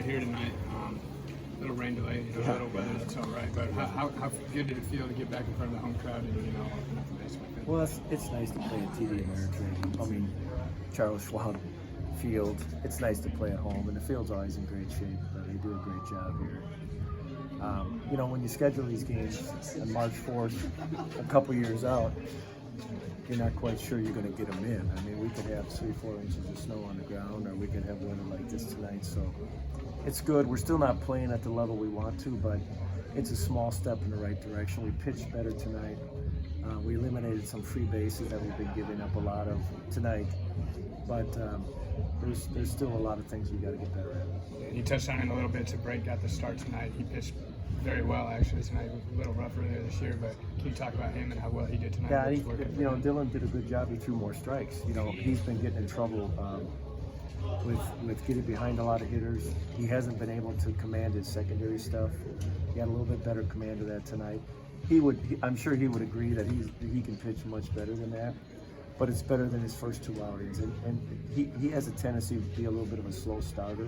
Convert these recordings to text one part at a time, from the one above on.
here tonight. Little rain delay, a little weather, that's all right. But how good did it feel to get back in front of the home crowd and open up the basement? Well, it's nice to play at TD Ameritrade. I mean, Charles Schwab Field. It's nice to play at home, and the field's always in great shape. They do a great job here. When you schedule these games on March 4th, a couple years out, you're not quite sure you're going to get them in. I mean, we could have 3-4 inches of snow on the ground, or we could have weather like this tonight. So it's good. We're still not playing at the level we want to, but it's a small step in the right direction. We pitched better tonight. We eliminated some free bases that we've been giving up a lot of tonight, but there's still a lot of things we got to get better at. You touched on it a little bit. So Brett got the start tonight. He pitched very well actually tonight. A little rough earlier this year, but can you talk about him and how well he did tonight? Yeah, Dylan did a good job. He threw more strikes. He's been getting in trouble with getting behind a lot of hitters. He hasn't been able to command his secondary stuff. He had a little bit better command of that tonight. I'm sure he would agree that he can pitch much better than that, but it's better than his first 2 outings. And he has a tendency to be a little bit of a slow starter.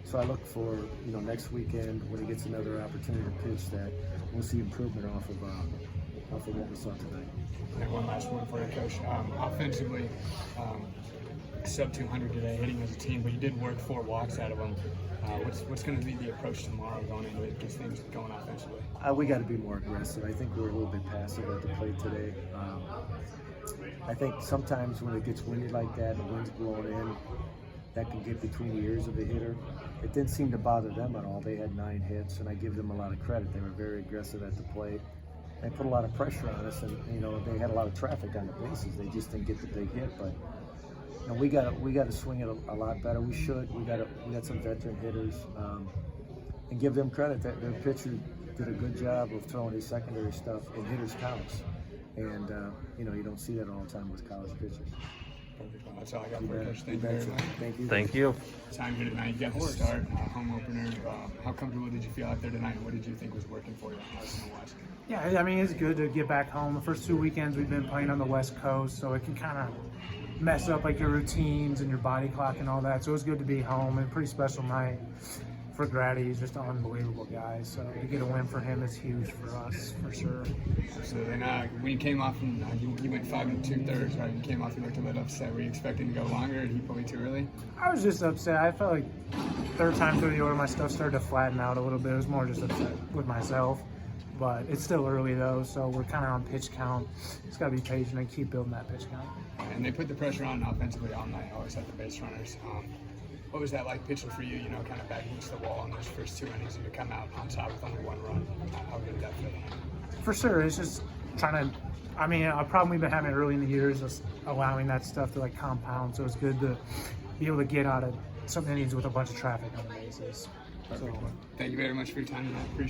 So I look for, next weekend when he gets another opportunity to pitch, that we'll see improvement off of what we saw tonight. And one last one for you, Coach. Offensively, sub 200 today, hitting as a team, but you did work 4 walks out of them. What's going to be the approach tomorrow going into it, gets things going offensively? We got to be more aggressive. I think we're a little bit passive at the plate today. I think sometimes when it gets windy like that, the wind's blowing in, that can get between the ears of the hitter. It didn't seem to bother them at all. They had 9 hits, and I give them a lot of credit. They were very aggressive at the plate. They put a lot of pressure on us, and they had a lot of traffic on the bases. They just didn't get the big hit, but we got to swing it a lot better. We should. We got some veteran hitters, and give them credit. Their pitcher did a good job of throwing his secondary stuff in hitters' counts, and you don't see that all the time with college pitchers. Perfect. Well, that's all I got for you, Coach. Thank you very much. Thank you. Time here tonight. You got the start, home opener. How comfortable did you feel out there tonight? What did you think was working for you? Yeah, I mean, it's good to get back home. The first 2 weekends we've been playing on the West Coast, so it can kind of mess up like your routines and your body clock and all that. So it was good to be home, and a pretty special night for Grady. He's just an unbelievable guy. So to get a win for him is huge for us, for sure. Absolutely. And when you came off, and you went 5 2/3, right? You came off, you looked a little upset. Were you expecting to go longer? Did he pull you too early? I was just upset. I felt like third time through the order, my stuff started to flatten out a little bit. It was more just upset with myself. But it's still early though, so we're kind of on pitch count. Just got to be patient and keep building that pitch count. And they put the pressure on offensively all night, always had the base runners. What was that like pitching for you, kind of back against the wall on those first 2 innings and to come out on top with only 1 run? How good did that feel? For sure, it's just trying to, a problem we've been having early in the year is just allowing that stuff to compound, so it's good to be able to get out of some innings with a bunch of traffic on the bases. Perfect. So, thank you very much for your time tonight. Appreciate it.